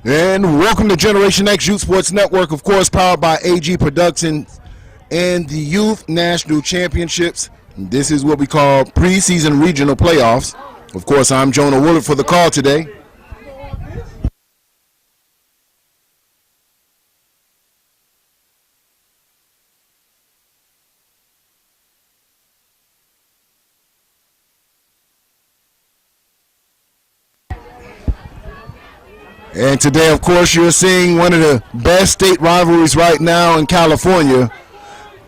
And welcome to Generation X Youth Sports Network, of course, powered by AG Productions and the Youth National Championships. This is what we call preseason regional playoffs. Of course, I'm Jonah Woolard for the call today. And today, of course, you're seeing one of the best state rivalries right now in California.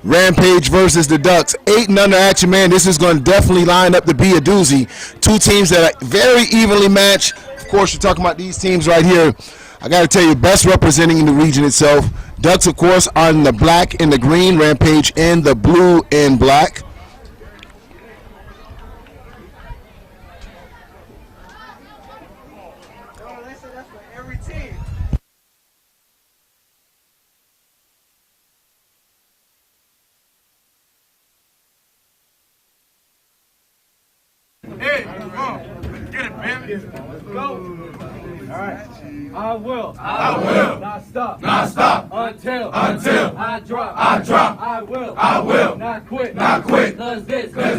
Rampage versus the Ducks. 8-0 action, man. This is going to definitely line up to be a doozy. Two teams that are very evenly matched. Of course, you're talking about these teams right here. I got to tell you, best representing in the region itself. Ducks, of course, are in the black and the green. Rampage in the blue and black. Hey, come on. Get it, baby. Let's go. All right. I will not stop until I drop. I will not quit. Cause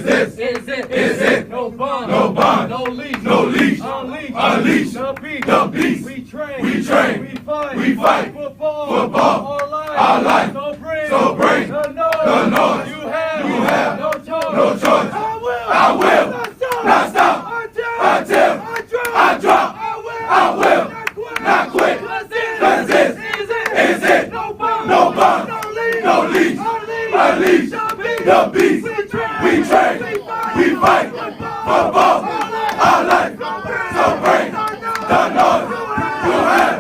this is it. No bond, no leash. Unleash the beast. We train, we fight. Football, our life. So bring the noise. You have no choice. I will not stop until I drop. I will not quit. Cause this is it. No bond, no leash. Unleash the beast. We train, we fight. Football, our life. So bring the noise. You have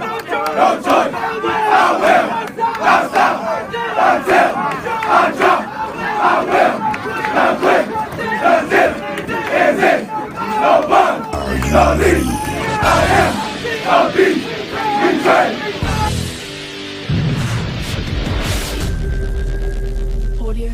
no choice. I will not stop until I drop. I will not quit. Cause this is it. No bond, no leash. I am a beast. We train. Audio.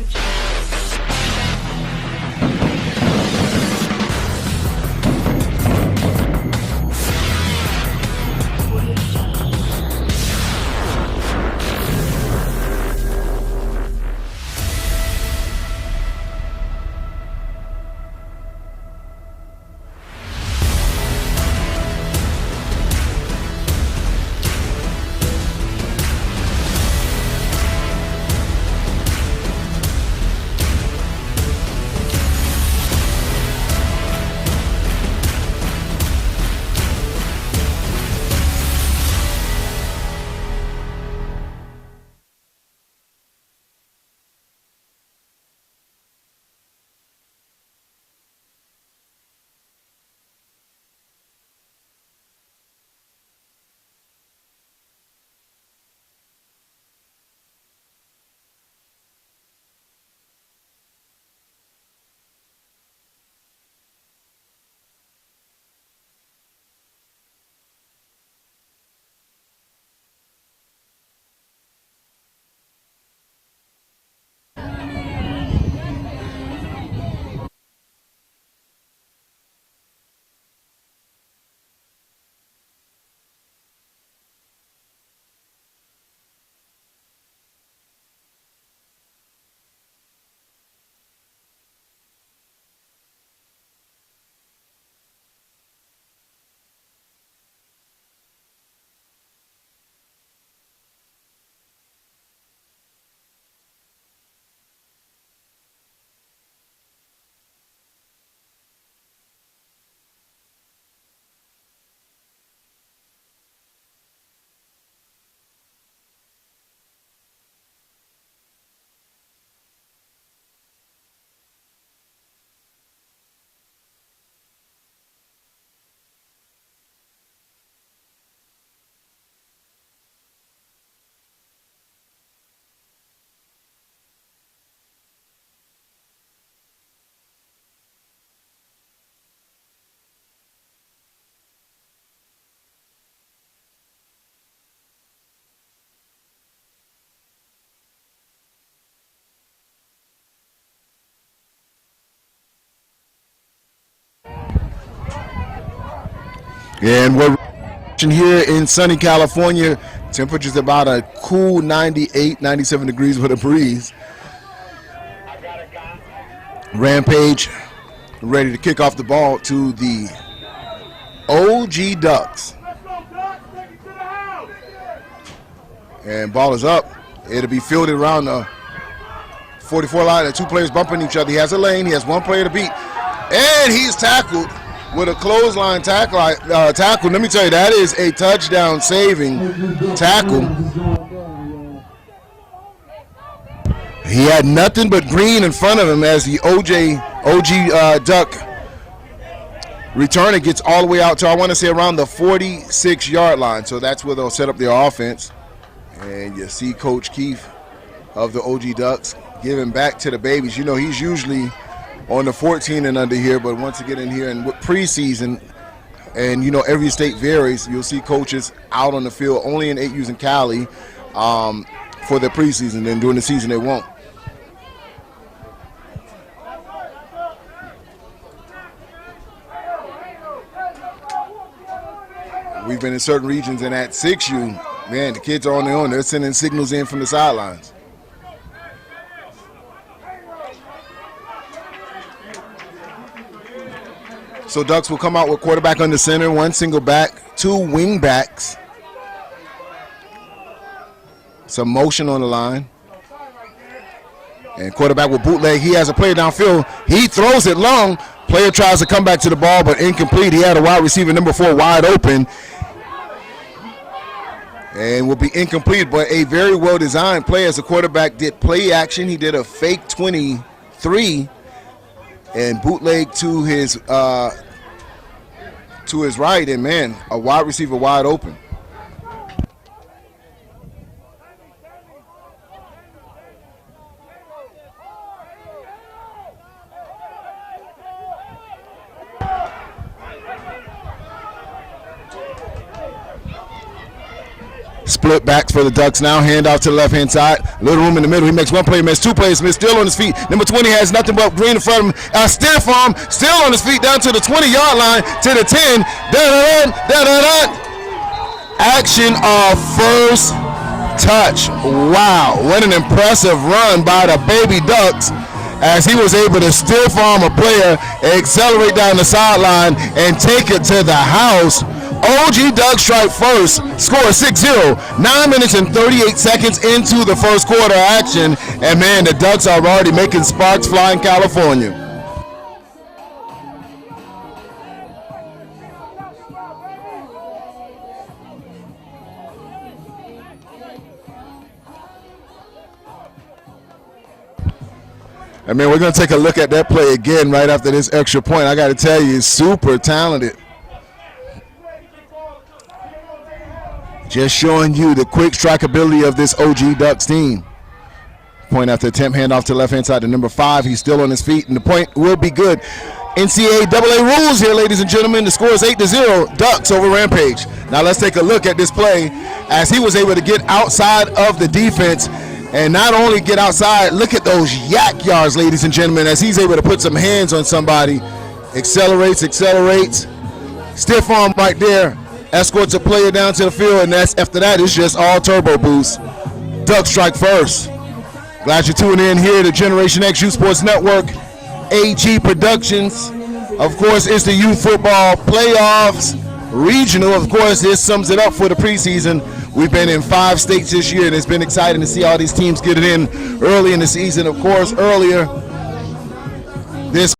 And we're Here in sunny California, temperature's about a cool 98, 97 degrees with a breeze. Rampage ready to kick off the ball to the OG Ducks. And ball is up. It'll be fielded around the 44 line. The two players bumping each other. He has a lane. He has one player to beat. And he's tackled with a clothesline tackle. Let me tell you, that is a touchdown saving tackle. He had nothing but green in front of him as the OG Duck returner gets all the way out to, I want to say, around the 46-yard line. So that's where they'll set up their offense. And you see Coach Keefe of the OG Ducks giving back to the babies. You know, he's usually on the 14 and under here, but once you get in here and with preseason, and you know every state varies, you'll see coaches out on the field only in 8Us in Cali for their preseason. Then during the season they won't. We've been in certain regions, and at 6U, man, the kids are on their own. They're sending signals in from the sidelines. So Ducks will come out with quarterback under center, one single back, two wing backs. Some motion on the line. And quarterback with bootleg. He has a player downfield. He throws it long. Player tries to come back to the ball, but incomplete. He had a wide receiver, number 4, wide open. And will be incomplete, but a very well-designed play as the quarterback did play action. He did a fake 23 and bootleg to his right, and man, a wide receiver wide open. Split backs for the Ducks now. Hand off to the left-hand side. Little room in the middle. He makes one play, missed two plays, missed, still on his feet. Number 20 has nothing but green in front of him. Stiff arm, still on his feet down to the 20-yard line, to the 10. Da-da-da, da-da-da. Action of first touch. Wow, what an impressive run by the Baby Ducks as he was able to stiff arm a player, accelerate down the sideline, and take it to the house. OG Ducks strike first, score 6-0, 9 minutes and 38 seconds into the first quarter action, and man, the Ducks are already making sparks fly in California. And man, we're going to take a look at that play again right after this extra point. I got to tell you, he's super talented. Just showing you the quick strikeability of this OG Ducks team. Point after attempt, handoff to the left-hand side to number 5. He's still on his feet, and the point will be good. NCAA rules here, ladies and gentlemen. The score is 8-0, Ducks over Rampage. Now let's take a look at this play as he was able to get outside of the defense. And not only get outside, look at those yak yards, ladies and gentlemen, as he's able to put some hands on somebody. Accelerates. Stiff arm right there. Escorts a player down to the field, and after that, it's just all turbo boost. Ducks strike first. Glad you're tuning in here to Generation X Youth Sports Network, AG Productions. Of course, it's the youth football playoffs, regional. Of course, this sums it up for the preseason. We've been in 5 states this year, and it's been exciting to see all these teams get it in early in the season. Of course, earlier this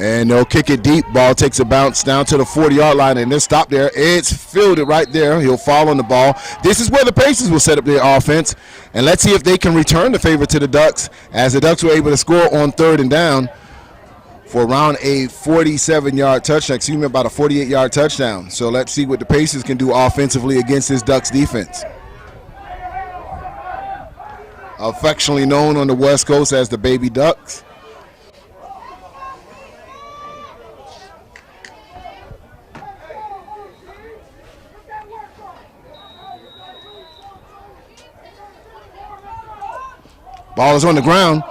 And they'll kick it deep. Ball takes a bounce down to the 40-yard line, and they'll stop there. It's fielded right there. He'll fall on the ball. This is where the Pacers will set up their offense. And let's see if they can return the favor to the Ducks, as the Ducks were able to score on 3rd and down for around a 47-yard touchdown. Excuse me, about a 48-yard touchdown. So let's see what the Pacers can do offensively against this Ducks defense. Affectionately known on the West Coast as the Baby Ducks. Ball is on the ground,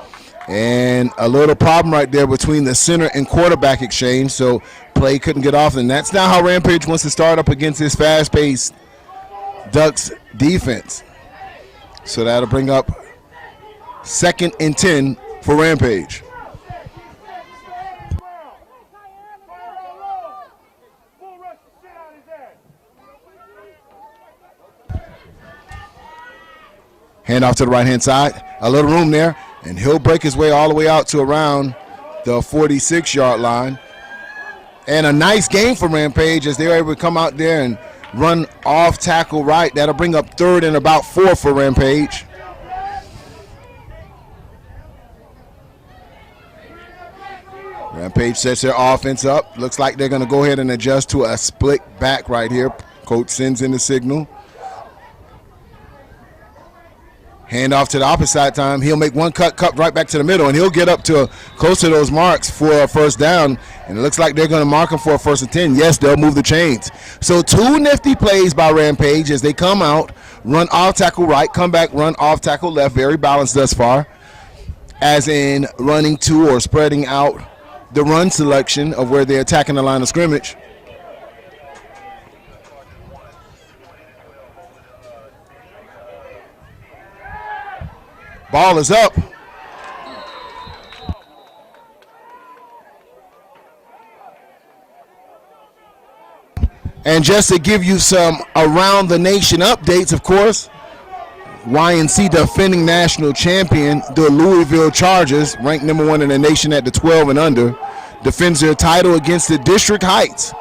and a little problem right there between the center and quarterback exchange, so play couldn't get off, and that's not how Rampage wants to start up against this fast-paced Ducks defense. So that'll bring up 2nd and 10 for Rampage. Hand off to the right-hand side. A little room there, and he'll break his way all the way out to around the 46-yard line. And a nice game for Rampage as they're able to come out there and run off tackle right. That'll bring up 3rd and about 4 for Rampage. Rampage sets their offense up. Looks like they're going to go ahead and adjust to a split back right here. Coach sends in the signal. Hand off to the opposite side time. He'll make one cut right back to the middle, and he'll get up to close to those marks for a 1st down. And it looks like they're going to mark him for a 1st and 10. Yes, they'll move the chains. So 2 nifty plays by Rampage as they come out, run off tackle right, come back, run off tackle left. Very balanced thus far, as in running to or spreading out the run selection of where they're attacking the line of scrimmage. Ball is up. And just to give you some around the nation updates, of course, YNC defending national champion, the Louisville Chargers, ranked number 1 in the nation at the 12 and under, defends their title against the District Heights,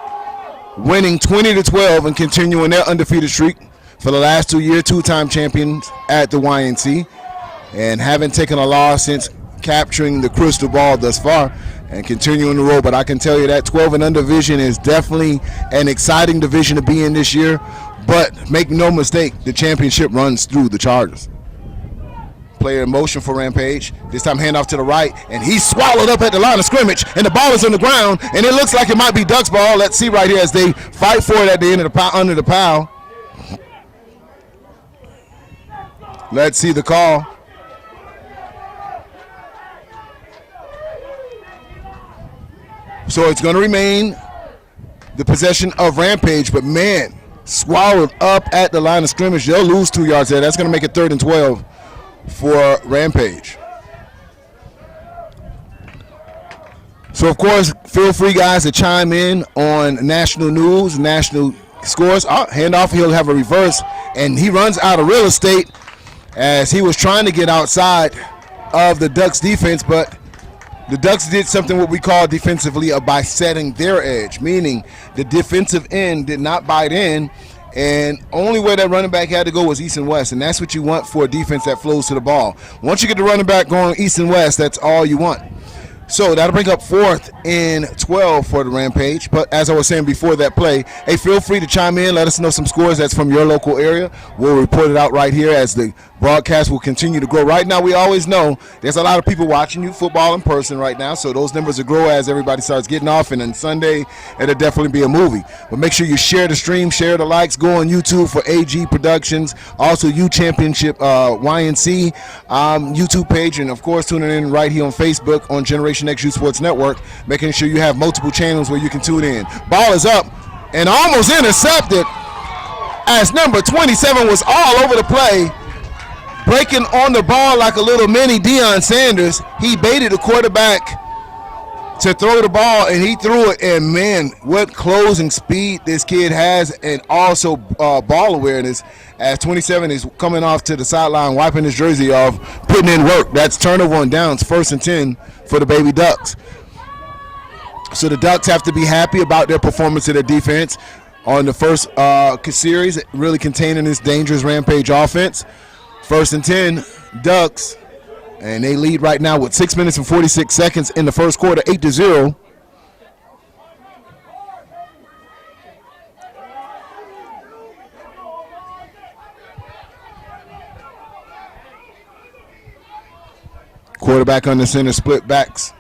winning 20-12 and continuing their undefeated streak for the last 2 years, 2-time champions at the YNC. And haven't taken a loss since capturing the crystal ball thus far and continuing the road. But I can tell you that 12 and under division is definitely an exciting division to be in this year. But make no mistake, the championship runs through the Chargers. Player in motion for Rampage. This time handoff to the right, and he's swallowed up at the line of scrimmage, and the ball is on the ground, and it looks like it might be Ducks ball. Let's see right here as they fight for it at the end of the under the pile. Let's see the call. So it's going to remain the possession of Rampage, but man, swallowed up at the line of scrimmage. They'll lose 2 yards there. That's going to make it 3rd and 12 for Rampage. So, of course, feel free, guys, to chime in on national news, national scores. Handoff, he'll have a reverse, and he runs out of real estate as he was trying to get outside of the Ducks defense, but the Ducks did something what we call defensively by setting their edge, meaning the defensive end did not bite in, and only where that running back had to go was east and west, and that's what you want for a defense that flows to the ball. Once you get the running back going east and west, that's all you want. So that'll bring up 4th and 12 for the Rampage. But as I was saying before that play, hey, feel free to chime in. Let us know some scores that's from your local area. We'll report it out right here as the broadcast will continue to grow. Right now, we always know there's a lot of people watching you football in person right now, so those numbers will grow as everybody starts getting off, and on Sunday, it'll definitely be a movie. But make sure you share the stream, share the likes, go on YouTube for AG Productions, also U Championship YNC YouTube page, and of course, tuning in right here on Facebook on Generation X U Sports Network, making sure you have multiple channels where you can tune in. Ball is up and almost intercepted as number 27 was all over the play, breaking on the ball like a little mini Deion Sanders. He baited the quarterback to throw the ball, and he threw it, and man, what closing speed this kid has, and also ball awareness, as 27 is coming off to the sideline, wiping his jersey off, putting in work. That's turnover on downs, 1st and 10 for the Baby Ducks. So the Ducks have to be happy about their performance of their defense on the first series, really containing this dangerous Rampage offense. 1st and 10, Ducks, and they lead right now with 6 minutes and 46 seconds in the first quarter, 8-0. Quarterback on the center, split backs.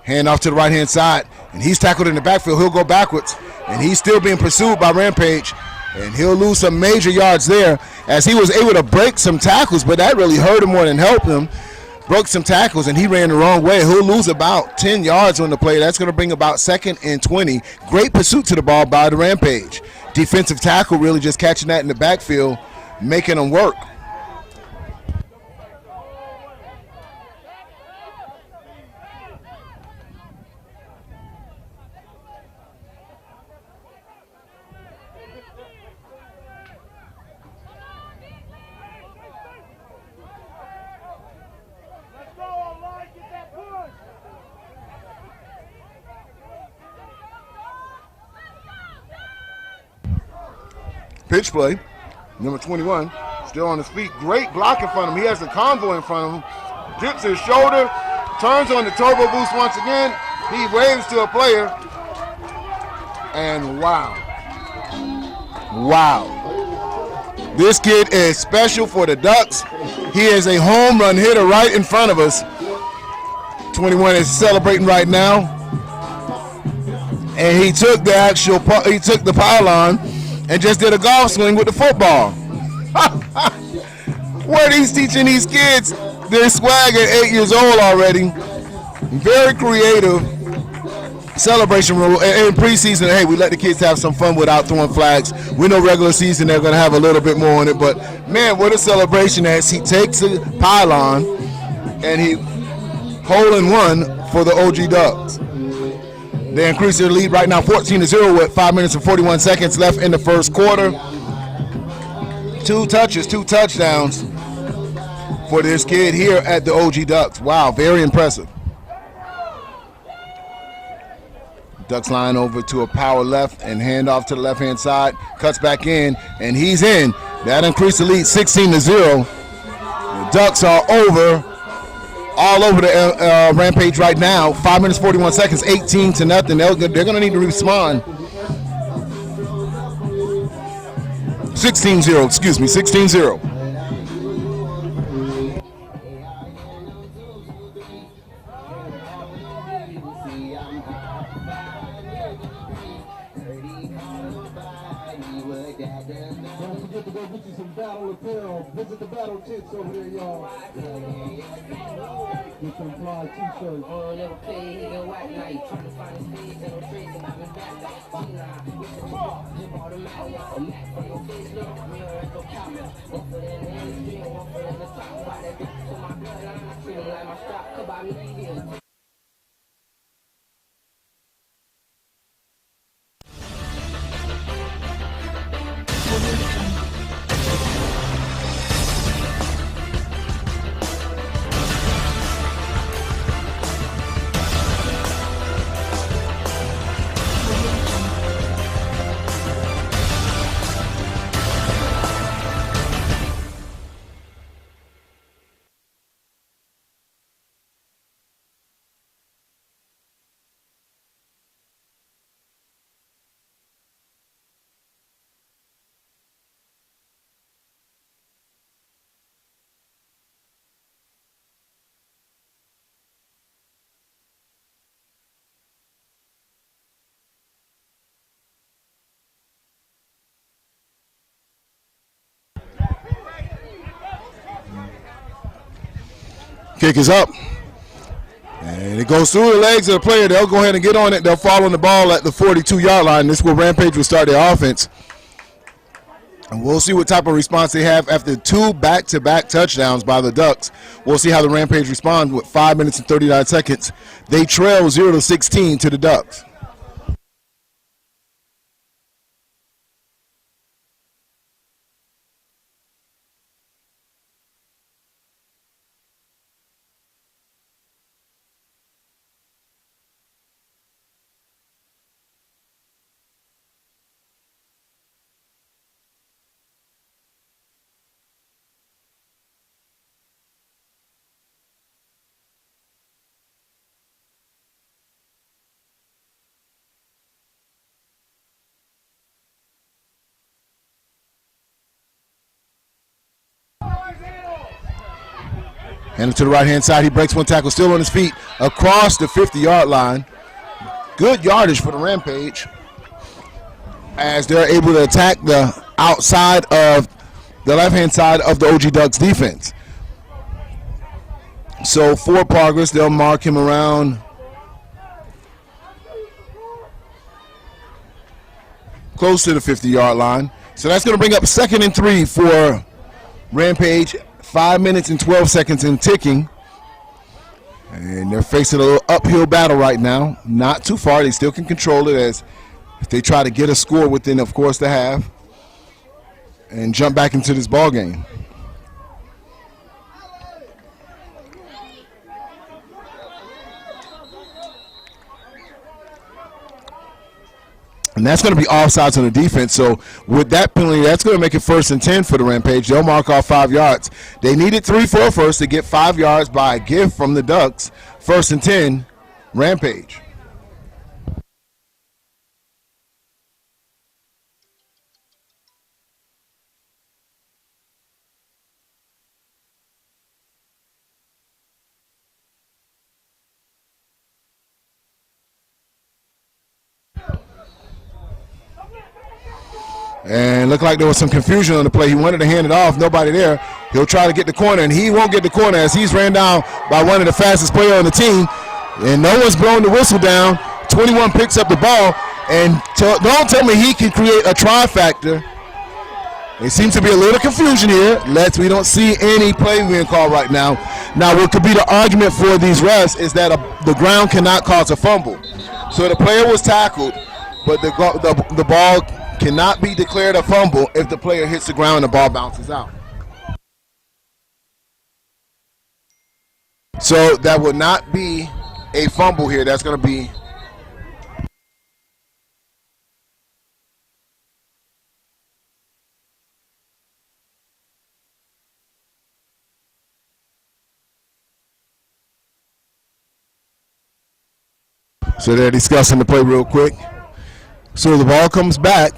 Hand off to the right-hand side, and he's tackled in the backfield. He'll go backwards, and he's still being pursued by Rampage, and he'll lose some major yards there as he was able to break some tackles, but that really hurt him more than helped him. Broke some tackles, and he ran the wrong way. He'll lose about 10 yards on the play. That's going to bring about 2nd and 20. Great pursuit to the ball by the Rampage. Defensive tackle really just catching that in the backfield, making them work. Pitch play, number 21, still on his feet. Great block in front of him. He has the convoy in front of him. Dips his shoulder, turns on the turbo boost once again. He waves to a player, and wow. This kid is special for the Ducks. He is a home run hitter right in front of us. 21 is celebrating right now, and he took the pylon and just did a golf swing with the football. What he's teaching these kids, their swag at 8 years old already. Very creative celebration rule. In preseason, hey, we let the kids have some fun without throwing flags. We know regular season they're going to have a little bit more on it, but man, what a celebration as he takes a pylon and he hole in one for the OG Ducks. They increase their lead right now 14-0 with 5 minutes and 41 seconds left in the first quarter. 2 touchdowns for this kid here at the OG Ducks. Wow, very impressive. Ducks line over to a power left and hand off to the left-hand side. Cuts back in, and he's in. That increased the lead 16-0. The Ducks are all over the Rampage right now. 5 minutes, 41 seconds, 18-0. They're going to need to respond. 16-0. Visit the battle tents over there, y'all. Get some fly t-shirts. Never play, he go white night. Trying to find his face and no trace about me back. From your face, look, mirror at the camera. One foot in the industry and one foot in the top. Why they got to my bloodline? I treat him like my stock. Cause I need him. Kick is up. And it goes through the legs of the player. They'll go ahead and get on it. They'll fall on the ball at the 42-yard line. This is where Rampage will start their offense. And we'll see what type of response they have after 2 back-to-back touchdowns by the Ducks. We'll see how the Rampage respond with 5 minutes and 39 seconds. They trail 0-16 to the Ducks. Hand it to the right-hand side. He breaks one tackle, still on his feet, across the 50-yard line. Good yardage for the Rampage as they're able to attack the outside of the left-hand side of the OG Ducks defense. So for progress, they'll mark him around close to the 50-yard line. So that's going to bring up 2nd and 3 for Rampage. 5 minutes and 12 seconds in ticking. And they're facing a little uphill battle right now. Not too far. They still can control it as if they try to get a score within, of course, the half and jump back into this ball game. And that's going to be offsides on the defense. So with that penalty, that's going to make it 1st and 10 for the Rampage. They'll mark off 5 yards. They needed 3 for a first to get 5 yards by a gift from the Ducks. 1st and 10, Rampage. And looked like there was some confusion on the play. He wanted to hand it off. Nobody there. He'll try to get the corner, and he won't get the corner as he's ran down by one of the fastest players on the team. And no one's blowing the whistle down. 21 picks up the ball. And don't tell me he can create a trifecta. There seems to be a little confusion here. We don't see any play being called right now. Now, what could be the argument for these refs is that the ground cannot cause a fumble. So the player was tackled, but the ball cannot be declared a fumble if the player hits the ground and the ball bounces out. So that would not be a fumble here. That's going to be so they're discussing the play real quick. So the ball comes back.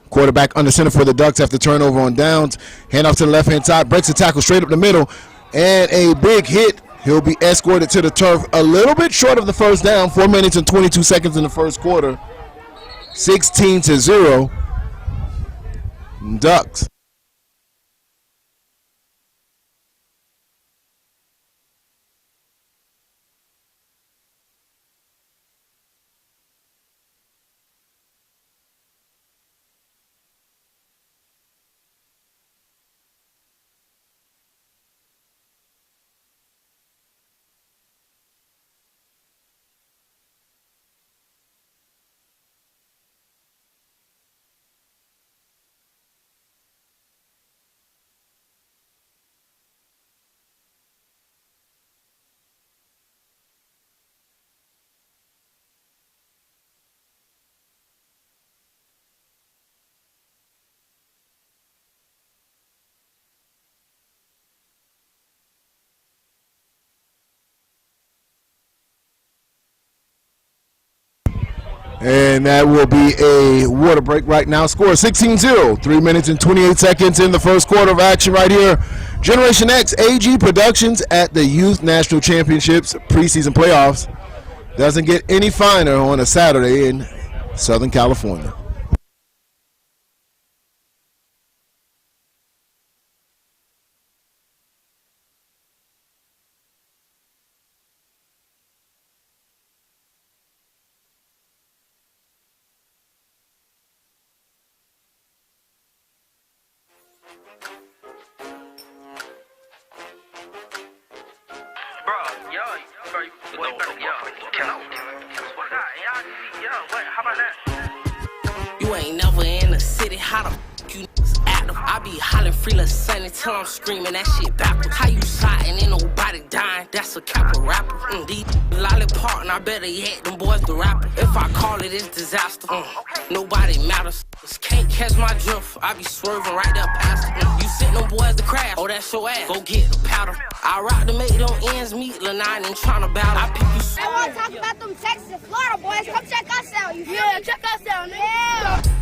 Quarterback under center for the Ducks after turnover on downs. Hand off to the left-hand side. Breaks the tackle straight up the middle. And a big hit. He'll be escorted to the turf a little bit short of the first down. 4 minutes and 22 seconds in the first quarter. 16-0. Ducks. And that will be a water break right now. Score 16-0. 3 minutes and 28 seconds in the first quarter of action right here. Generation X AG Productions at the Youth National Championships preseason playoffs. Doesn't get any finer on a Saturday in Southern California. You ain't never in the city, how the f you niggas active? I be hollering free little Sunny till I'm screaming that shit backwards. How you sliding, ain't nobody dying, that's a cap rapper. These lollipop, and I better yet, them boys the rapper. If I call it, it's disaster. Nobody matters. Can't catch my drift, I be swerving right up past it. You sent them boys to crash, oh that's your ass, go get the powder. I rock to make them ends meet, Lanine ain't tryna battle. I pick you. I wanna talk about them Texas and Florida boys, come check us out, you feel me? Yeah, check us out, nigga. Yeah.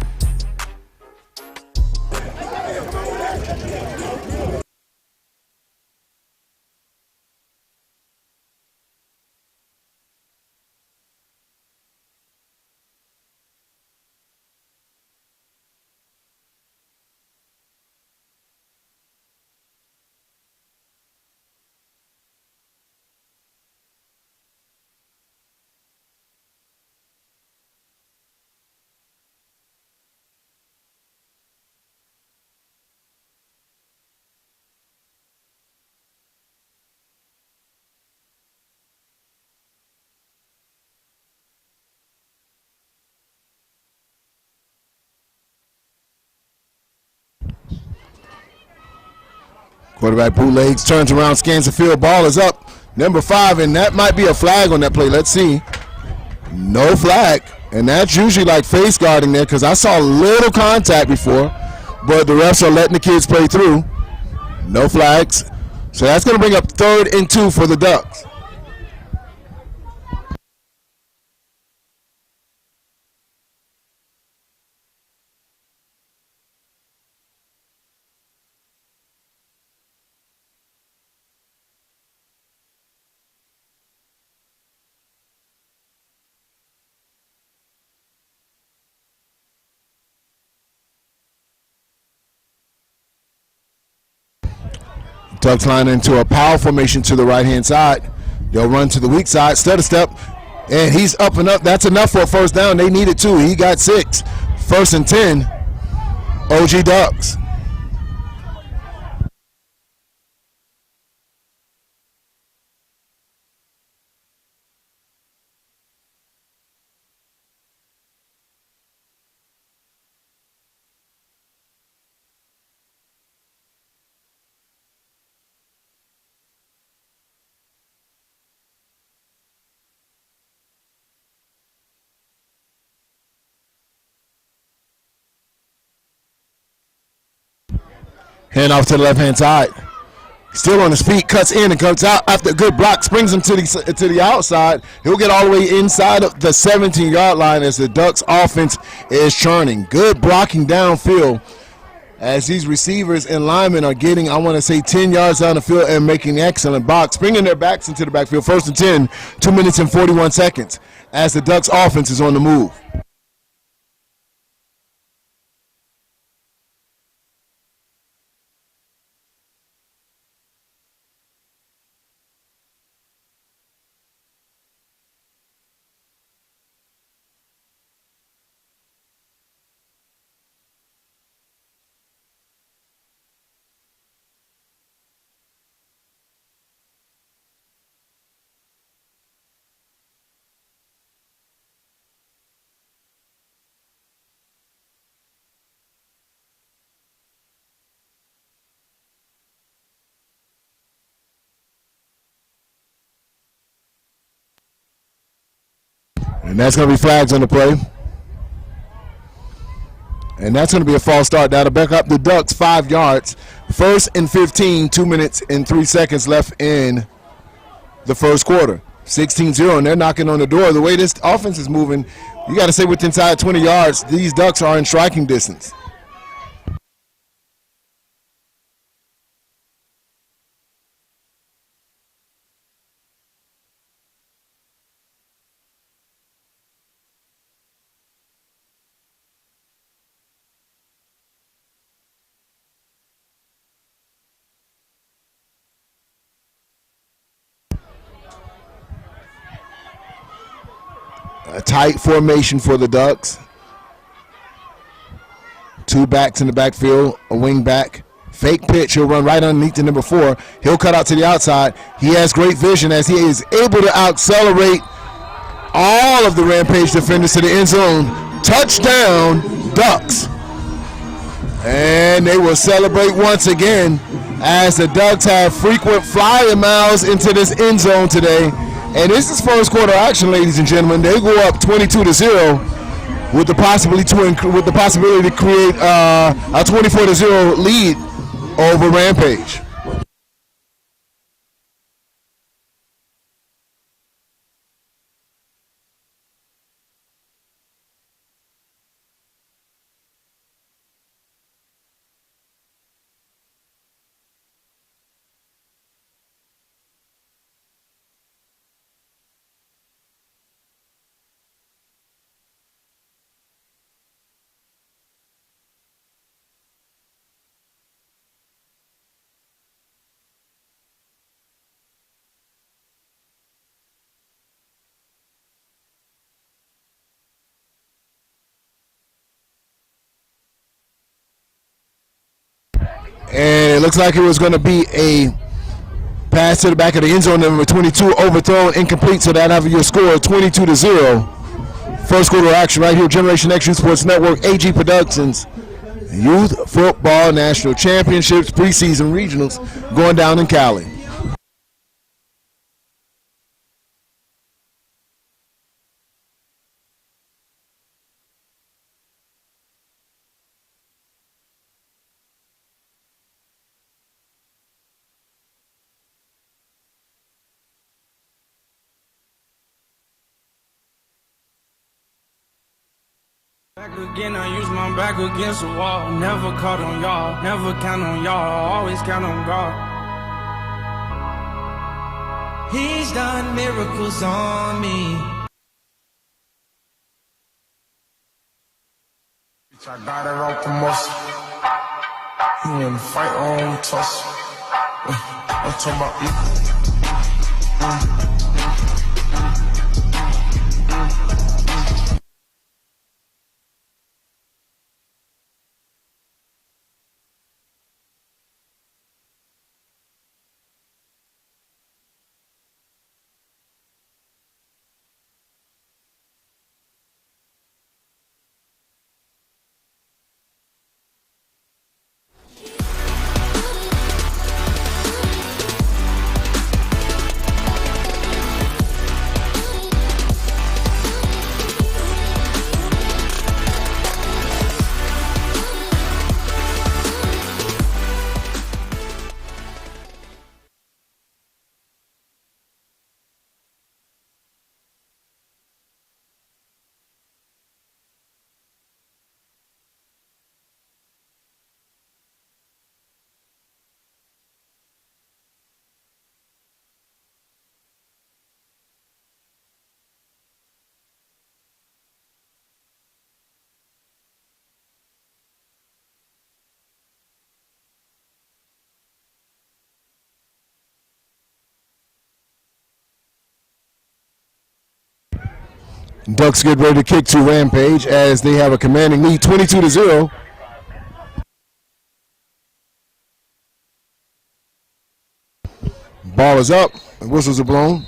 Quarterback bootlegs, turns around, scans the field, ball is up. Number 5, and that might be a flag on that play. Let's see. No flag. And that's usually like face guarding there because I saw little contact before, but the refs are letting the kids play through. No flags. So that's going to bring up 3rd and 2 for the Ducks. Ducks line into a power formation to the right-hand side. They'll run to the weak side, stutter step, and he's up and up. That's enough for a first down. They needed 2. He got 6. 1st and 10. OG Ducks. Hand off to the left-hand side. Still on his feet, cuts in and comes out after a good block, springs him to the outside. He'll get all the way inside of the 17-yard line as the Ducks offense is churning. Good blocking downfield as these receivers and linemen are getting, I want to say, 10 yards down the field and making excellent blocks, bringing their backs into the backfield. 1st and 10, 2 minutes and 41 seconds as the Ducks offense is on the move. And that's going to be flags on the play. And that's going to be a false start. That'll back up the Ducks 5 yards. 1st and 15, 2 minutes and 3 seconds left in the first quarter. 16-0, and they're knocking on the door. The way this offense is moving, you got to say within inside 20 yards, these Ducks are in striking distance. A tight formation for the Ducks. Two backs in the backfield, a wing back. Fake pitch, he'll run right underneath the number 4. He'll cut out to the outside. He has great vision as he is able to accelerate all of the Rampage defenders to the end zone. Touchdown, Ducks. And they will celebrate once again as the Ducks have frequent flying miles into this end zone today. And this is first quarter action, ladies and gentlemen. They go up 22-0 with the possibility to create a 24-0 lead over Rampage. And it looks like it was going to be a pass to the back of the end zone, number 22, overthrown, incomplete. So that'll have your score 22-0. First quarter action right here, Generation X Youth Sports Network, AG Productions, Youth Football National Championships, preseason regionals going down in Cali. Back again, I use my back against the wall. Never caught on y'all, never count on y'all, always count on God. He's done miracles on me. Bitch, I got it off the muscle. You wanna fight on tussle. I'm talking about Ducks get ready to kick to Rampage as they have a commanding lead, 22-0. Ball is up. Whistles are blown.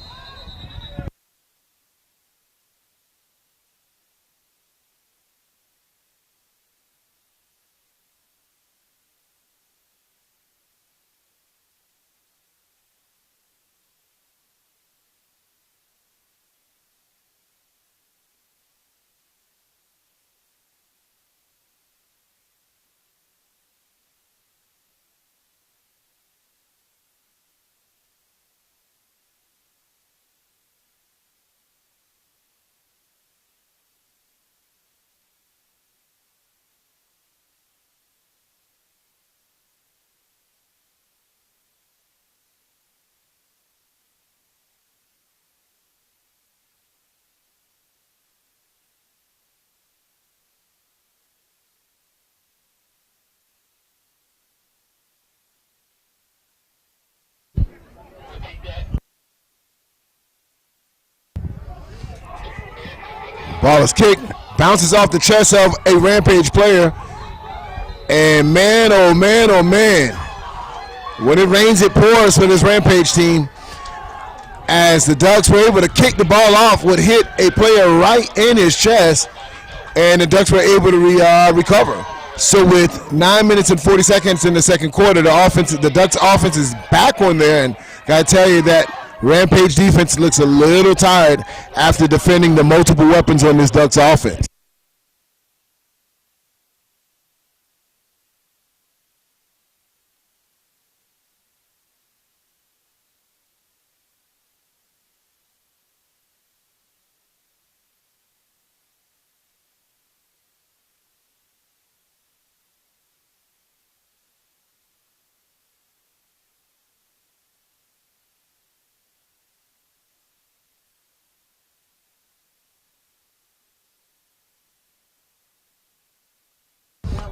Ball is kicked, bounces off the chest of a Rampage player. And man, oh man, oh man. When it rains, it pours for this Rampage team. As the Ducks were able to kick the ball off, would hit a player right in his chest, and the Ducks were able to recover. So with 9 minutes and 40 seconds in the second quarter, the Ducks offense is back on there, and gotta tell you that Rampage defense looks a little tired after defending the multiple weapons on this Ducks offense.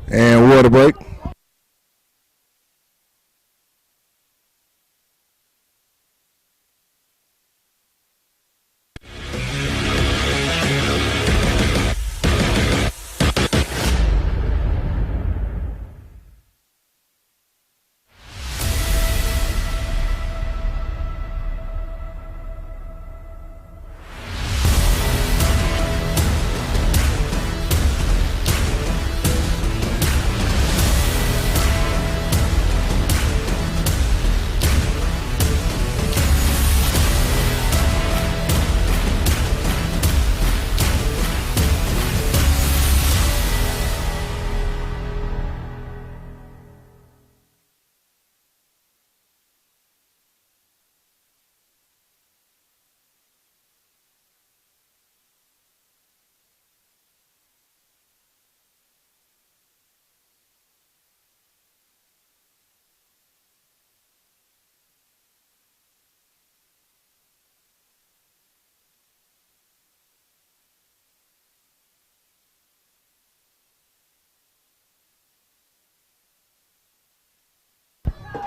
And water break.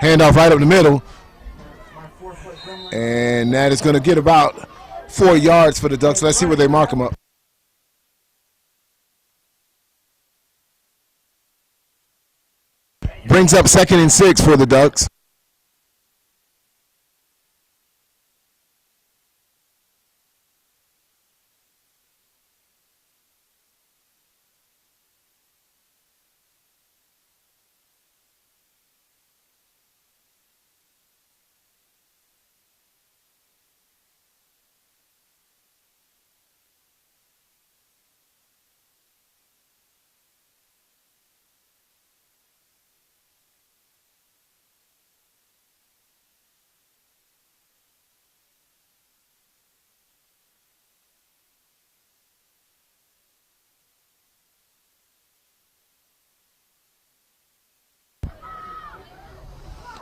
Handoff right up the middle. And that is going to get about 4 yards for the Ducks. Let's see where they mark them up. Brings up 2nd and 6 for the Ducks.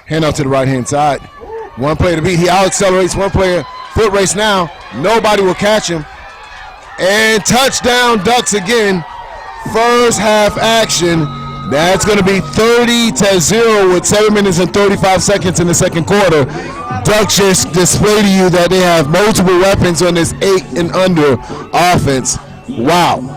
Handoff to the right-hand side. One player to beat. He out-accelerates one player. Foot race now. Nobody will catch him. And touchdown Ducks again. First half action. That's going to be 30-0 with 7 minutes and 35 seconds in the second quarter. Ducks just display to you that they have multiple weapons on this 8 and under offense. Wow.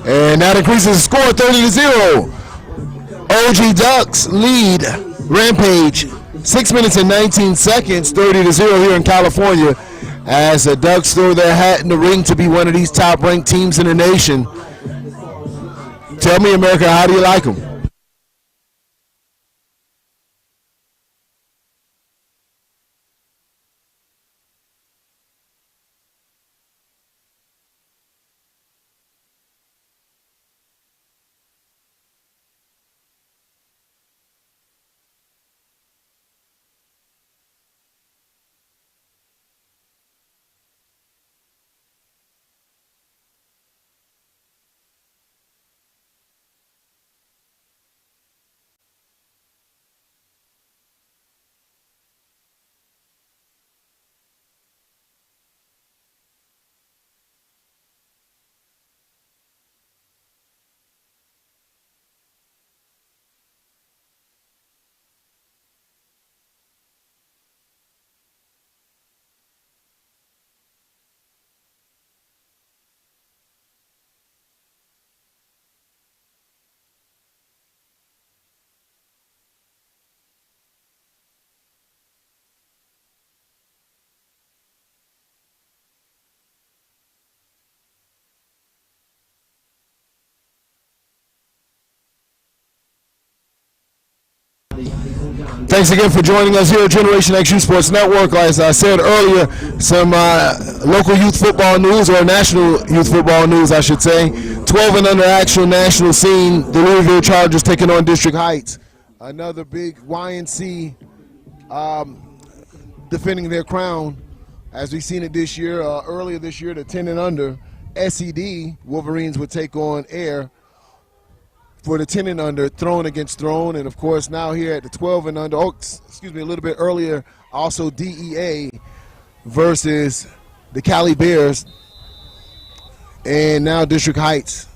And that increases the score 30-0. OG Ducks lead Rampage 6 minutes and 19 seconds, 30-0 here in California, as the Ducks throw their hat in the ring to be one of these top-ranked teams in the nation. Tell me, America, how do you like him? Thanks again for joining us here at Generation X Youth Sports Network. As I said earlier, some local youth football news, or national youth football news, I should say. 12 and under actual national scene. The Louisville Chargers taking on District Heights. Another big YNC defending their crown. As we've seen it this year, earlier this year, the 10 and under SED Wolverines would take on Air for the 10 and under, Throne against Throne. And of course now here at the 12 and under, a little bit earlier, also DEA versus the Cali Bears. And now District Heights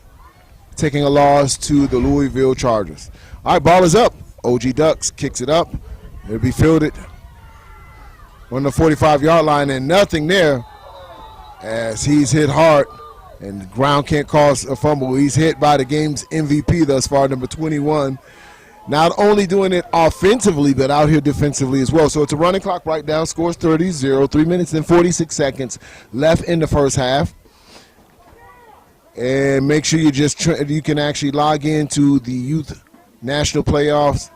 taking a loss to the Louisville Chargers. All right, ball is up. OG Ducks kicks it up. It'll be fielded on the 45-yard line, and nothing there as he's hit hard. And the ground can't cause a fumble. He's hit by the game's MVP thus far, number 21. Not only doing it offensively, but out here defensively as well. So it's a running clock right now. Scores 30-0, 3 minutes and 46 seconds left in the first half. And make sure you can actually log into the Youth National Playoffs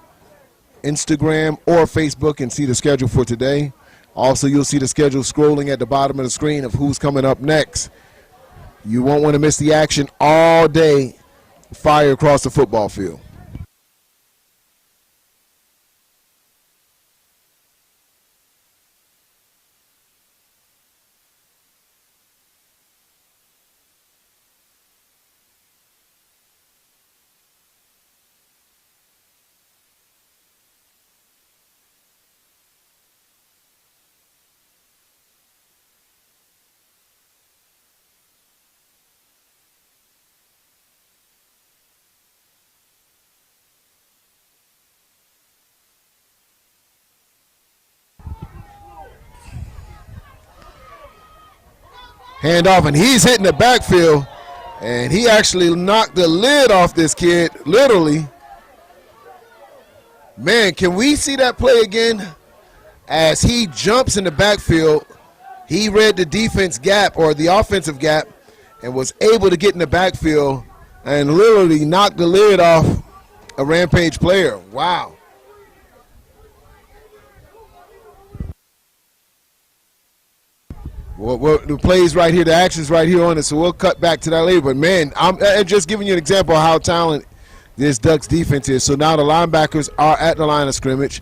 Instagram or Facebook and see the schedule for today. Also, you'll see the schedule scrolling at the bottom of the screen of who's coming up next. You won't want to miss the action all day. Fire across the football field. Handoff, and he's hitting the backfield, and he actually knocked the lid off this kid, literally. Man, can we see that play again? As he jumps in the backfield, he read the defense gap or the offensive gap and was able to get in the backfield and literally knock the lid off a Rampage player. Wow. Well, the plays right here, the action's right here on it, so we'll cut back to that later. But, man, I'm just giving you an example of how talented this Ducks defense is. So now the linebackers are at the line of scrimmage,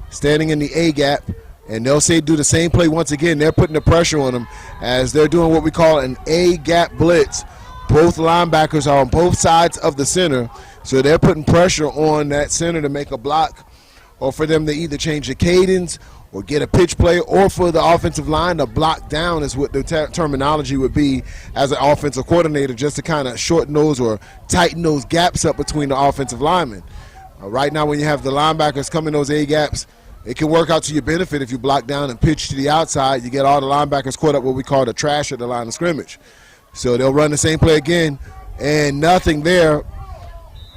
standing in the A gap, and they'll do the same play once again. They're putting the pressure on them as they're doing what we call an A gap blitz. Both linebackers are on both sides of the center, so they're putting pressure on that center to make a block or for them to either change the cadence or get a pitch play, or for the offensive line to block down is what the terminology would be as an offensive coordinator, just to kind of shorten those or tighten those gaps up between the offensive linemen. Right now when you have the linebackers come in those A gaps, it can work out to your benefit if you block down and pitch to the outside. You get all the linebackers caught up what we call the trash at the line of scrimmage. So they'll run the same play again, and nothing there.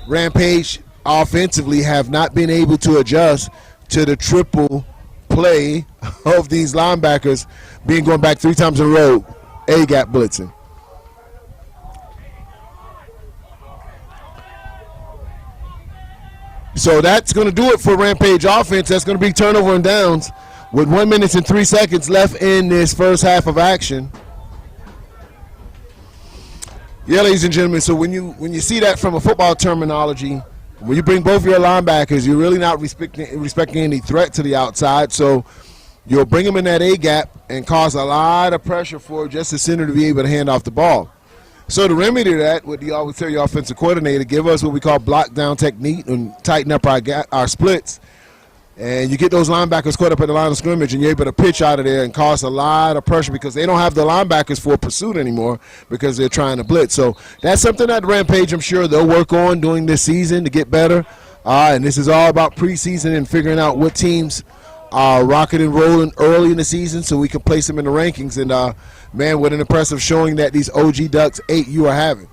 Rampage offensively have not been able to adjust to the triple play of these linebackers being going back 3 times in a row, A-gap blitzing. So that's going to do it for Rampage offense. That's going to be turnover and downs with 1 minute and 3 seconds left in this first half of action. Yeah, ladies and gentlemen, so when you see that from a football terminology, when you bring both your linebackers, you're really not respecting any threat to the outside. So you'll bring them in that A gap and cause a lot of pressure for just the center to be able to hand off the ball. So to remedy that, what you always tell your offensive coordinator, give us what we call block down technique and tighten up our splits. And you get those linebackers caught up at the line of scrimmage, and you're able to pitch out of there and cause a lot of pressure because they don't have the linebackers for pursuit anymore because they're trying to blitz. So that's something that Rampage, I'm sure, they'll work on during this season to get better. And this is all about preseason and figuring out what teams are rocking and rolling early in the season so we can place them in the rankings. And, man, what an impressive showing that these OG Ducks 8 you are having.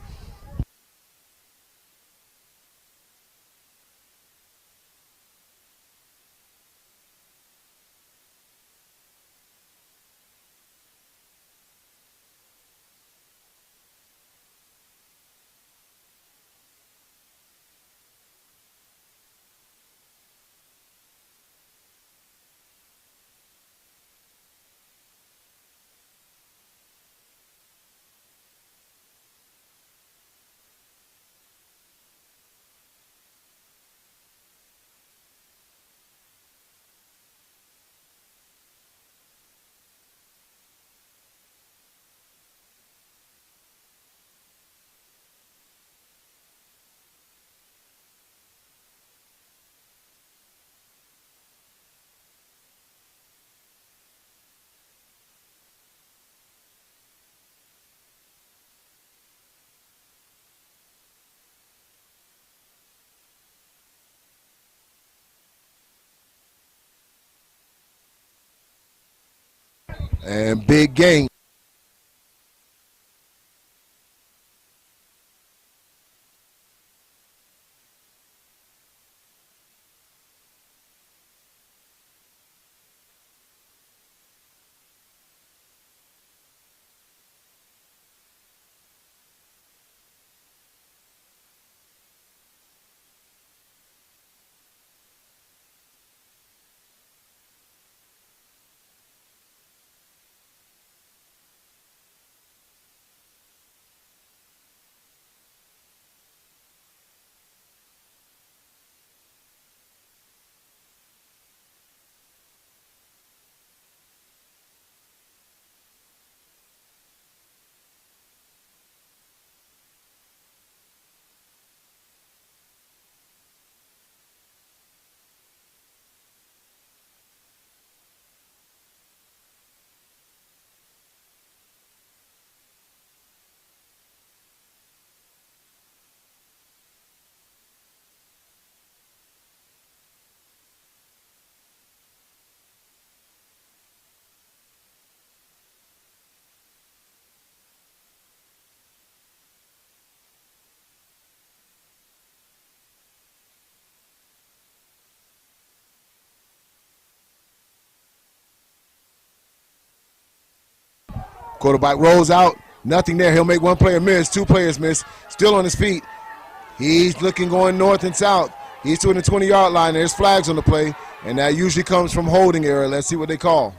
And big game. Quarterback rolls out, nothing there. He'll make one player miss, two players miss. Still on his feet. He's looking going north and south. He's to the 20-yard line. There's flags on the play, and that usually comes from holding area. Let's see what they call.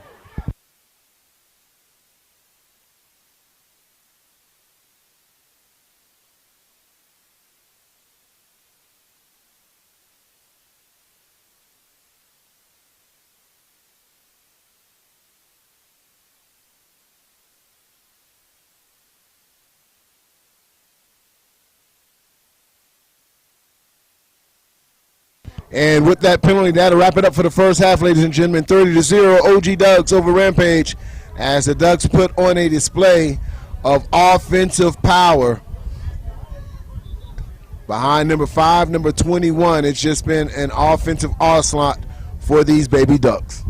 And with that penalty, that'll wrap it up for the first half, ladies and gentlemen. 30-0, OG Ducks over Rampage as the Ducks put on a display of offensive power. Behind number 5, number 21, it's just been an offensive onslaught for these baby Ducks.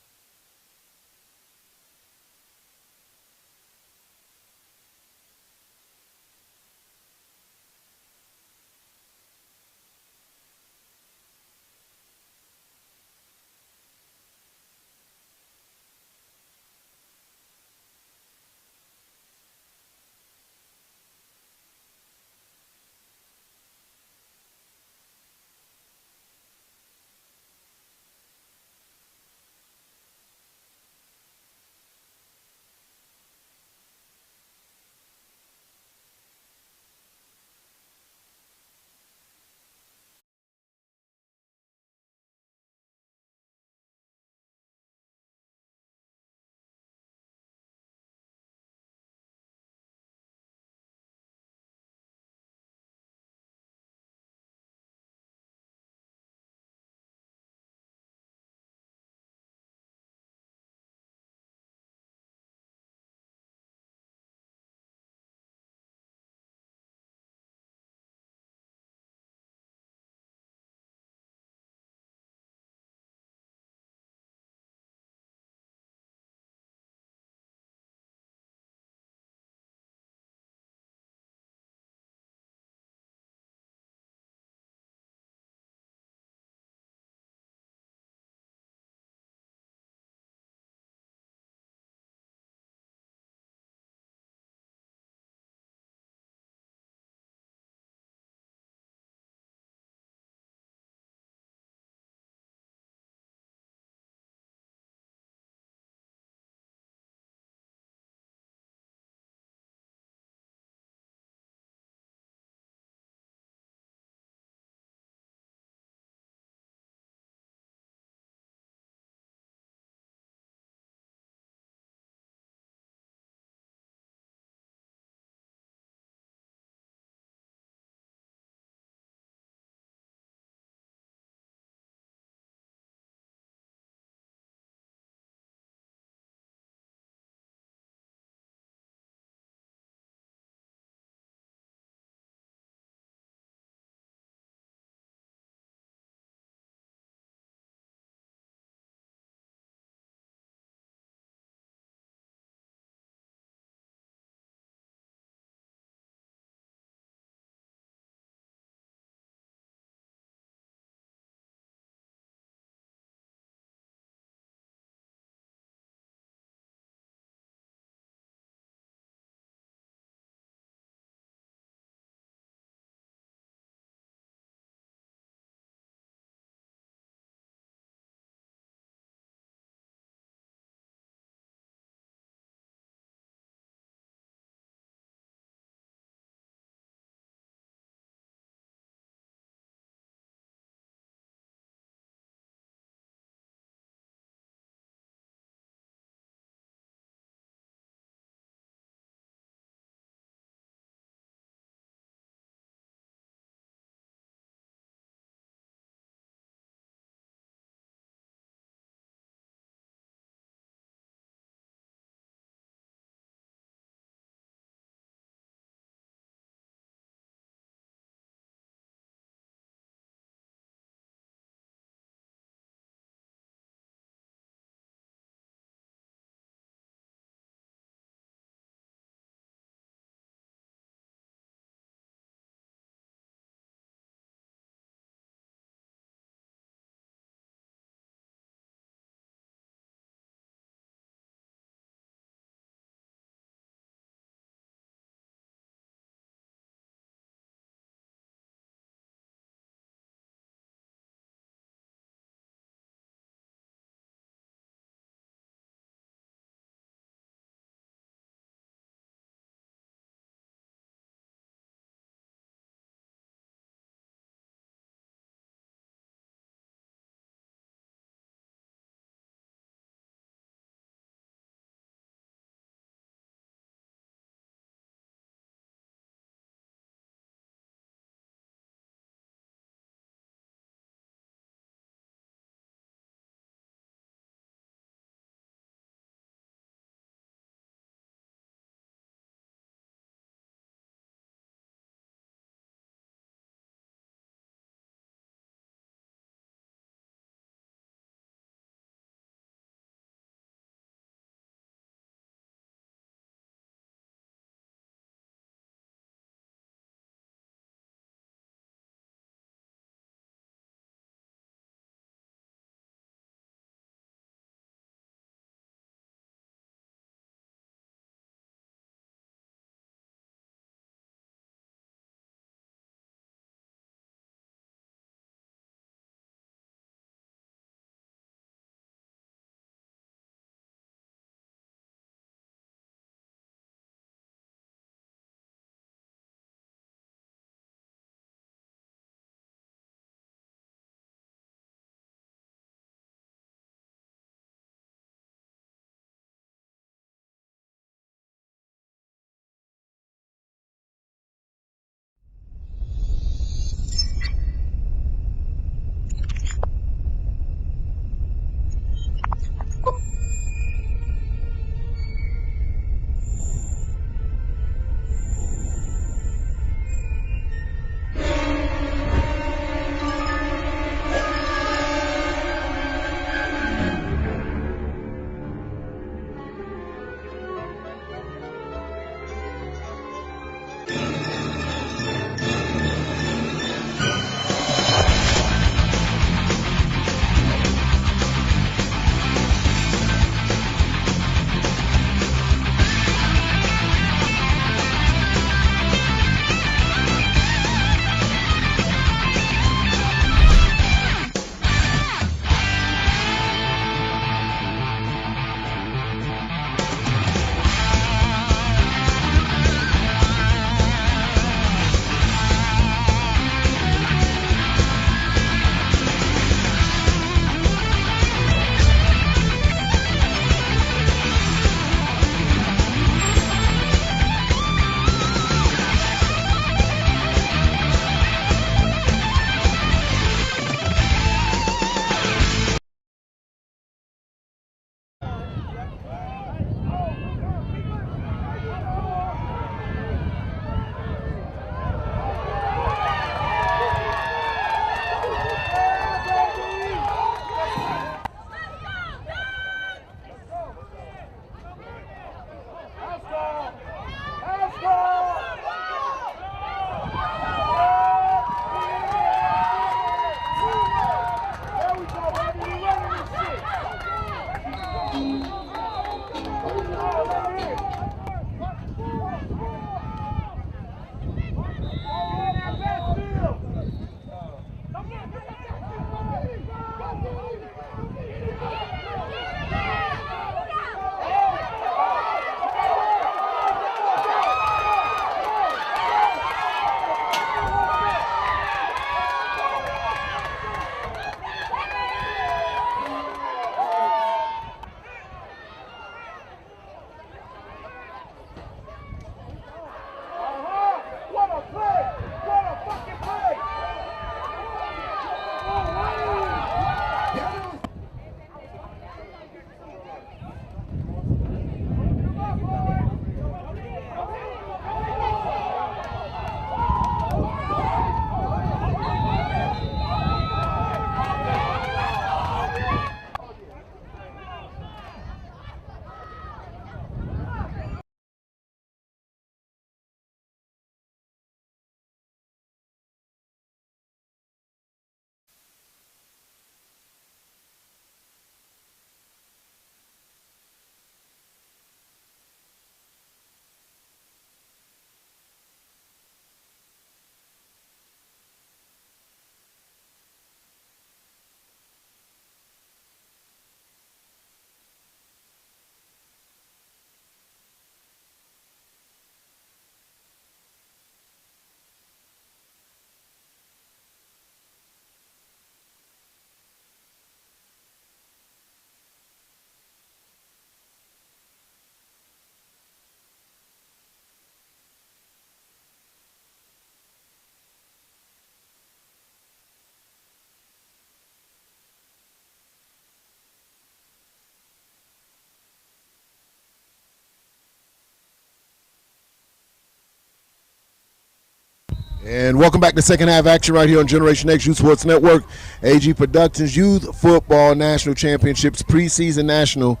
And welcome back to second half action right here on Generation X Youth Sports Network. AG Productions Youth Football National Championships preseason national.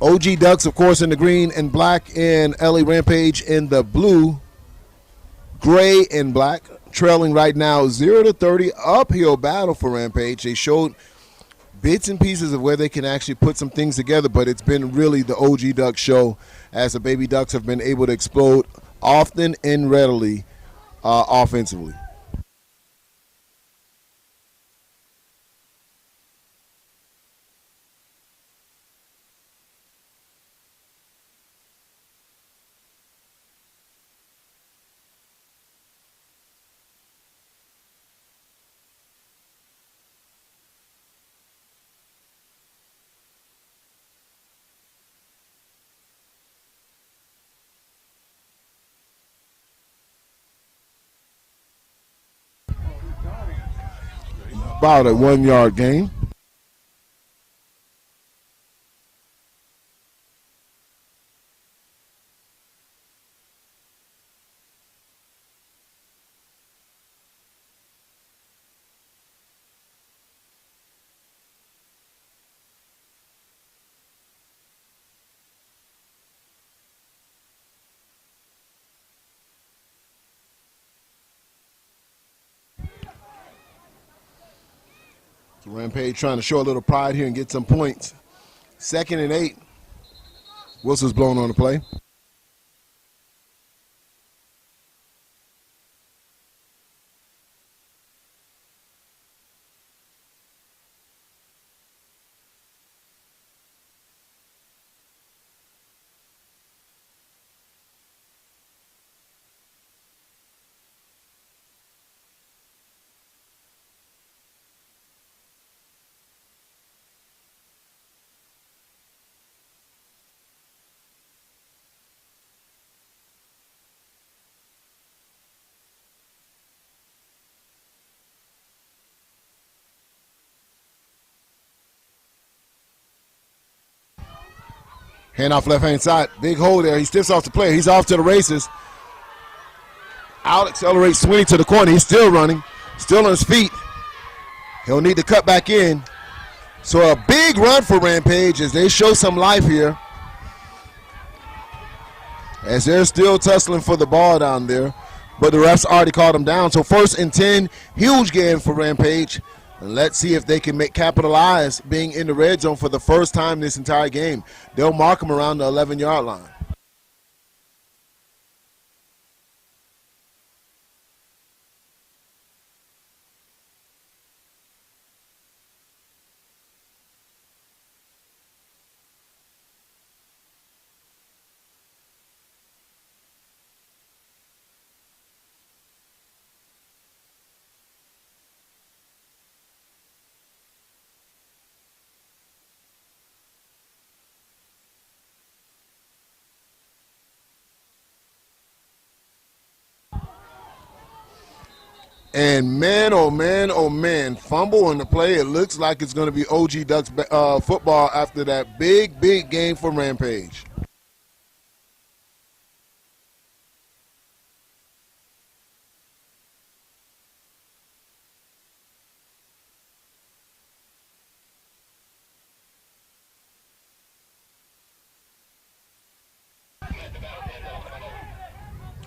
OG Ducks, of course, in the green and black, and LA Rampage in the blue, gray, and black. Trailing right now 0-30, uphill battle for Rampage. They showed bits and pieces of where they can actually put some things together, but it's been really the OG Ducks show as the Baby Ducks have been able to explode often and readily offensively. About a 1 yard gain. So Rampage trying to show a little pride here and get some points. 2nd and 8. Wilson's blown on the play. Hand off left hand side. Big hole there. He stiffs off the play. He's off to the races. Out accelerates Swinney to the corner. He's still running. Still on his feet. He'll need to cut back in. So a big run for Rampage as they show some life here. As they're still tussling for the ball down there. But the refs already called him down. So 1st and 10. Huge gain for Rampage. And let's see if they can capitalize being in the red zone for the first time this entire game. They'll mark them around the 11-yard line. And man, oh man, oh man, fumble on the play. It looks like it's going to be OG Ducks football after that big game for Rampage.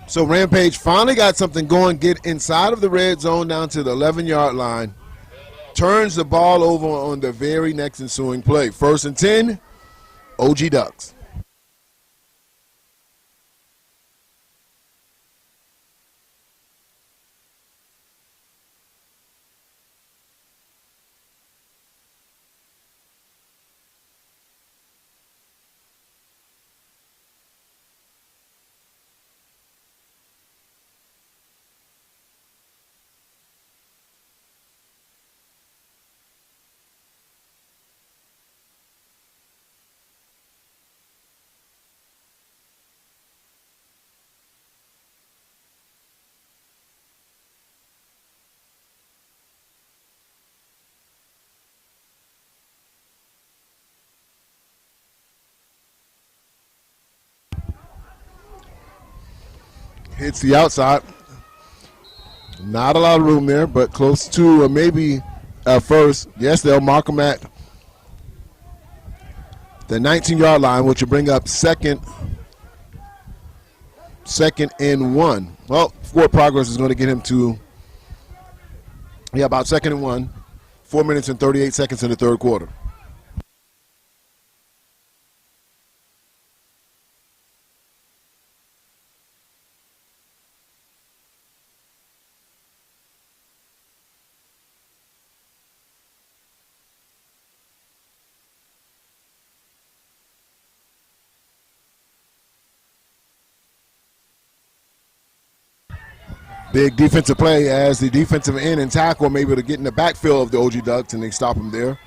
So Rampage finally got something going, get inside of the red zone down to the 11-yard line, turns the ball over on the very next ensuing play. 1st and 10, OG Ducks. Hits the outside. Not a lot of room there, but close to maybe first. Yes, they'll mark him at the 19-yard line, which will bring up second and 1. Well, forward progress is going to get him to, about second and 1. 4 minutes and 38 seconds in the third quarter. Big defensive play as the defensive end and tackle maybe to get in the backfield of the OG Ducks, and they stop him there.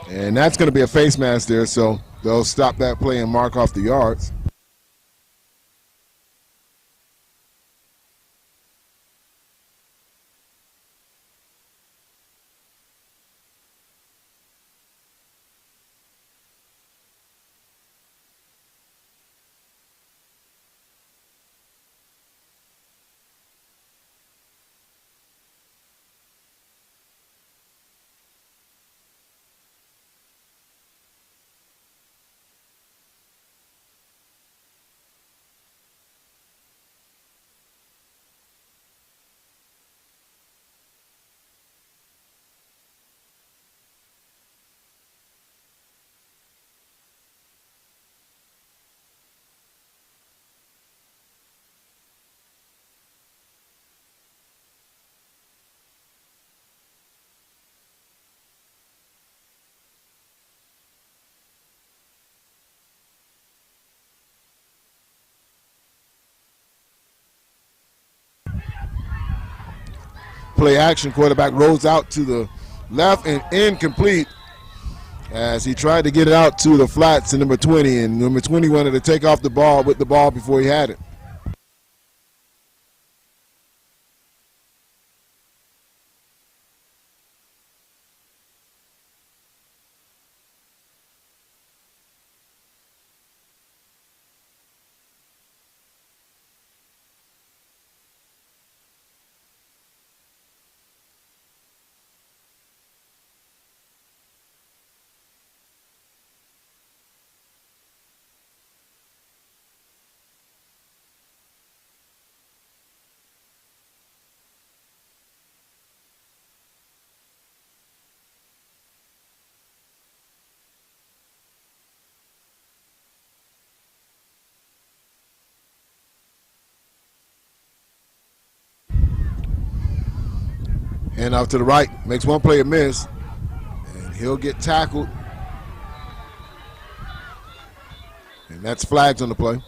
And that's going to be a face mask there, so they'll stop that play and mark off the yards. Play action, quarterback rolls out to the left and incomplete as he tried to get it out to the flats to number 20, and number 20 wanted to take off the ball with the ball before he had it. And out to the right, makes one play a miss, and he'll get tackled. And that's flags on the play.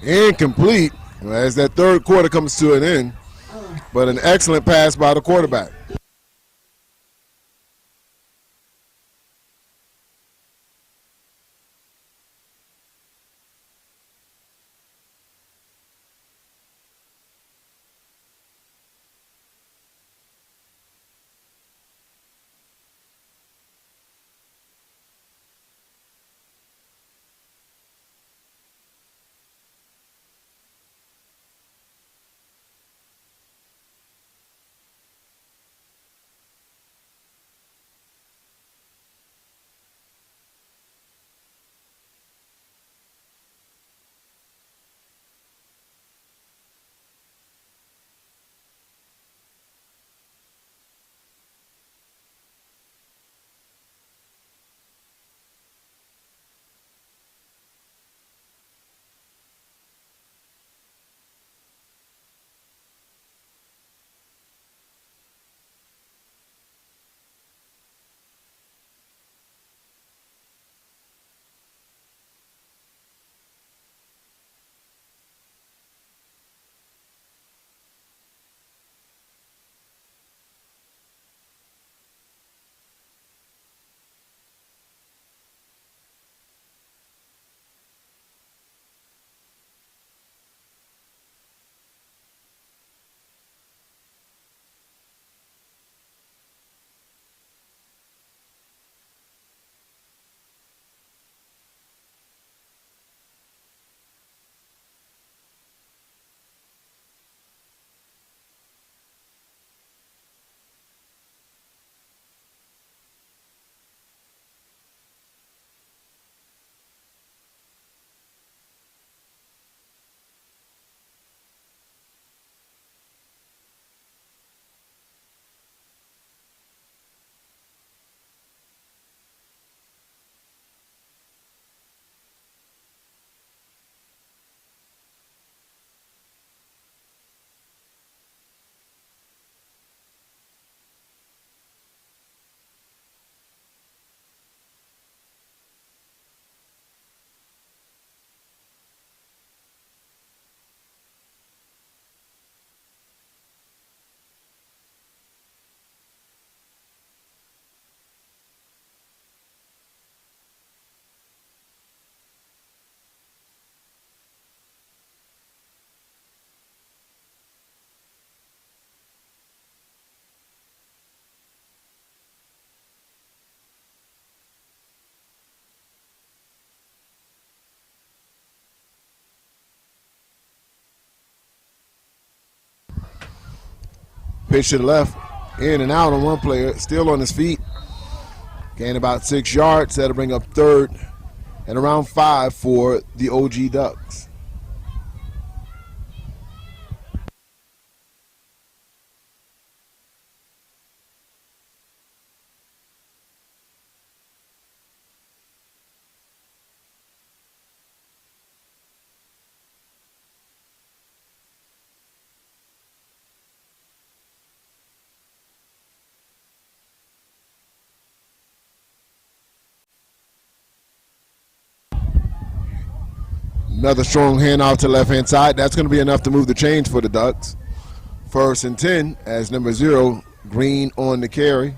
Incomplete. Well, as that third quarter comes to an end, but an excellent pass by the quarterback. Pitch to the left, in and out on one player, still on his feet. Gain about 6 yards. That'll bring up third and around 5 for the OG Ducks. Another strong handoff to left-hand side. That's going to be enough to move the chains for the Ducks. 1st and 10 as number 0, Green on the carry.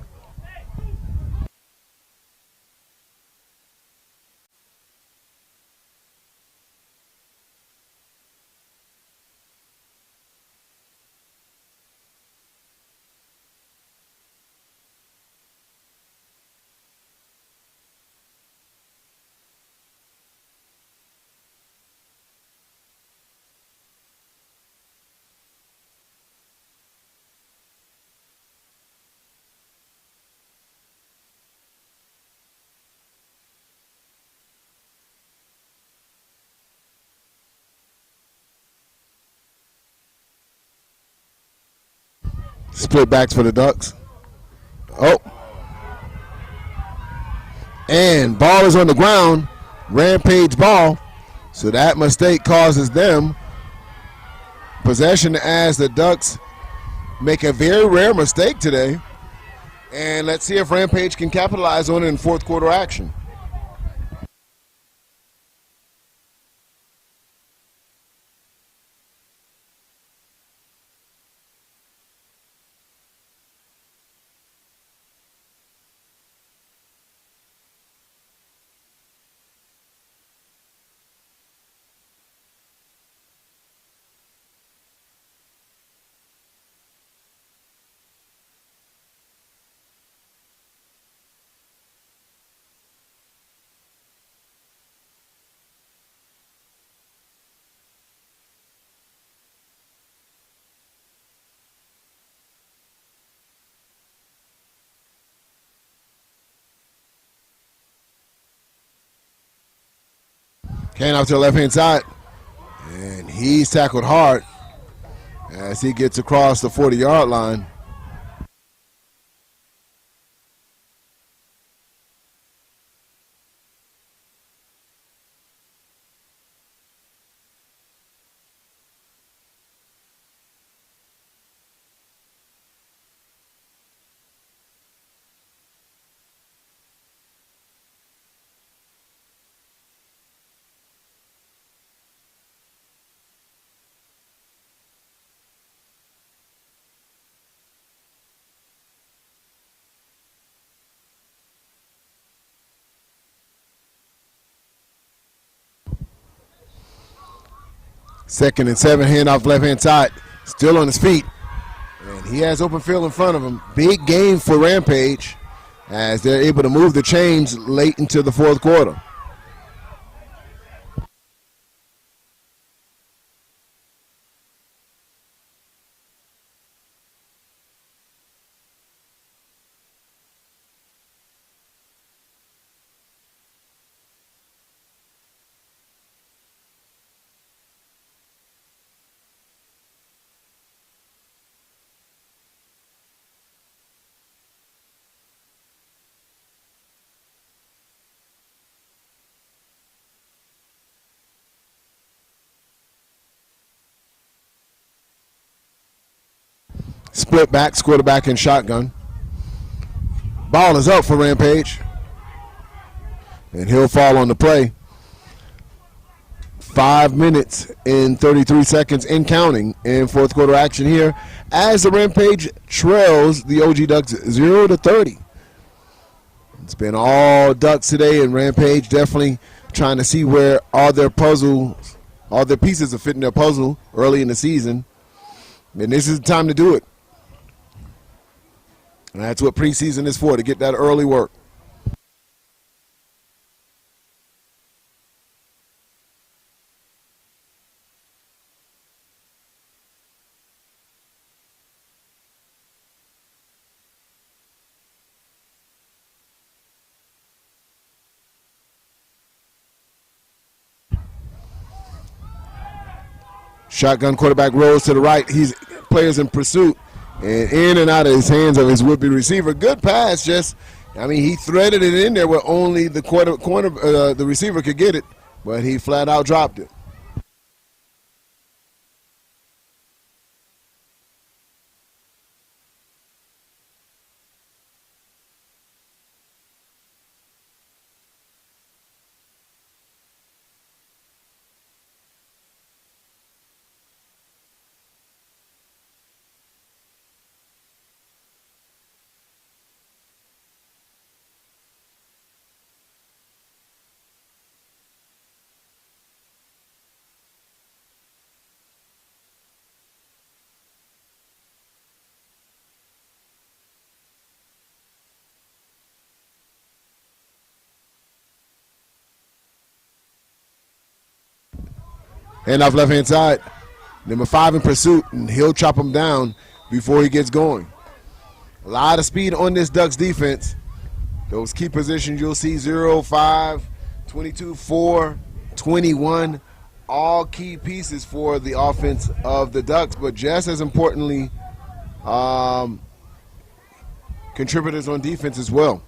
Split backs for the Ducks. Oh. And ball is on the ground. Rampage ball. So that mistake causes them possession as the Ducks make a very rare mistake today. And let's see if Rampage can capitalize on it in fourth quarter action. Hand off to the left-hand side. And he's tackled hard as he gets across the 40-yard line. Second and 7, handoff left-hand side. Still on his feet. And he has open field in front of him. Big game for Rampage as they're able to move the chains late into the fourth quarter. Split backs, quarterback in shotgun. Ball is up for Rampage. And he'll fall on the play. 5 minutes and 33 seconds and counting in fourth quarter action here as the Rampage trails the OG Ducks 0-30. It's been all Ducks today, and Rampage definitely trying to see where all their pieces are fitting their puzzle early in the season. And this is the time to do it. And that's what preseason is for, to get that early work. Shotgun quarterback rolls to the right. He's players in pursuit. And in and out of his hands of his would-be receiver. Good pass, he threaded it in there where only the receiver could get it, but he flat out dropped it. Hand off left-hand side. Number 5 in pursuit, and he'll chop him down before he gets going. A lot of speed on this Ducks defense. Those key positions you'll see 0, 5, 22, 4, 21. All key pieces for the offense of the Ducks, but just as importantly, contributors on defense as well.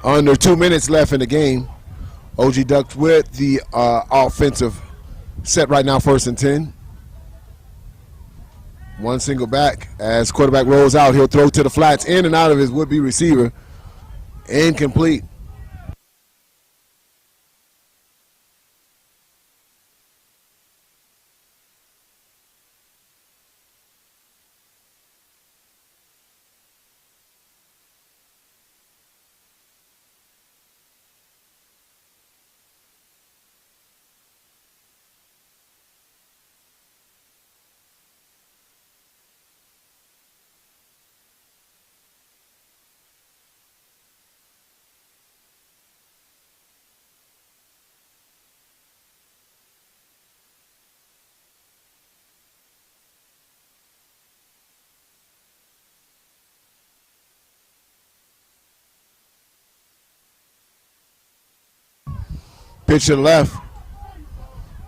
Under 2 minutes left in the game. OG Ducks with the offensive set right now, 1st and 10. One single back as quarterback rolls out. He'll throw to the flats, in and out of his would-be receiver. Incomplete. Pitch to the left.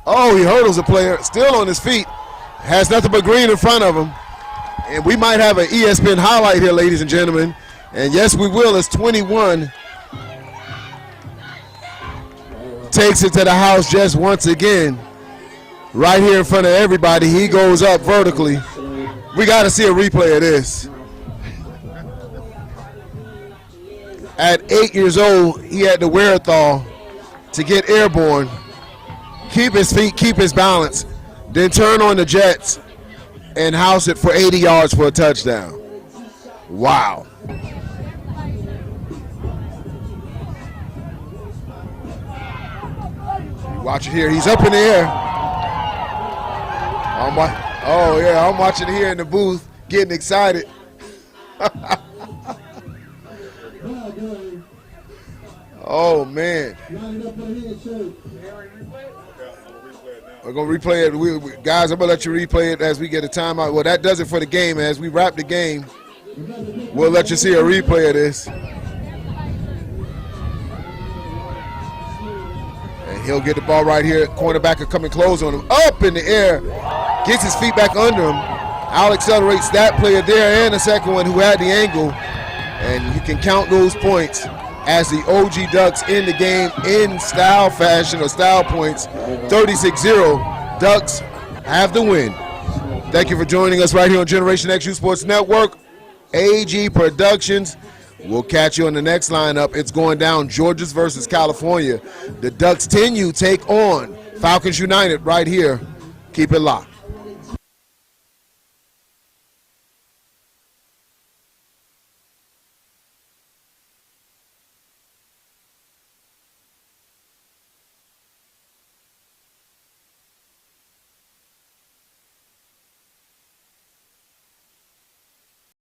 Oh, he hurdles a player. Still on his feet. Has nothing but green in front of him. And we might have an ESPN highlight here, ladies and gentlemen. And yes, we will. It's 21. Takes it to the house just once again. Right here in front of everybody. He goes up vertically. We got to see a replay of this. At 8 years old, he had the wherewithal to get airborne, keep his feet, keep his balance, then turn on the jets and house it for 80 yards for a touchdown. Wow. Watch it here. He's up in the air. Oh, yeah, I'm watching it here in the booth, getting excited. Oh, man. We're going to replay it. Guys, I'm going to let you replay it as we get a timeout. Well, that does it for the game. As we wrap the game, we'll let you see a replay of this. And he'll get the ball right here. Cornerback will come and close on him. Up in the air. Gets his feet back under him. Al accelerates that player there and the second one who had the angle. And you can count those points as the OG Ducks in the game in style fashion or style points. 36-0. Ducks have the win. Thank you for joining us right here on Generation X U Sports Network. AG Productions. We'll catch you on the next lineup. It's going down Georgia versus California. The Ducks 10U take on Falcons United right here. Keep it locked.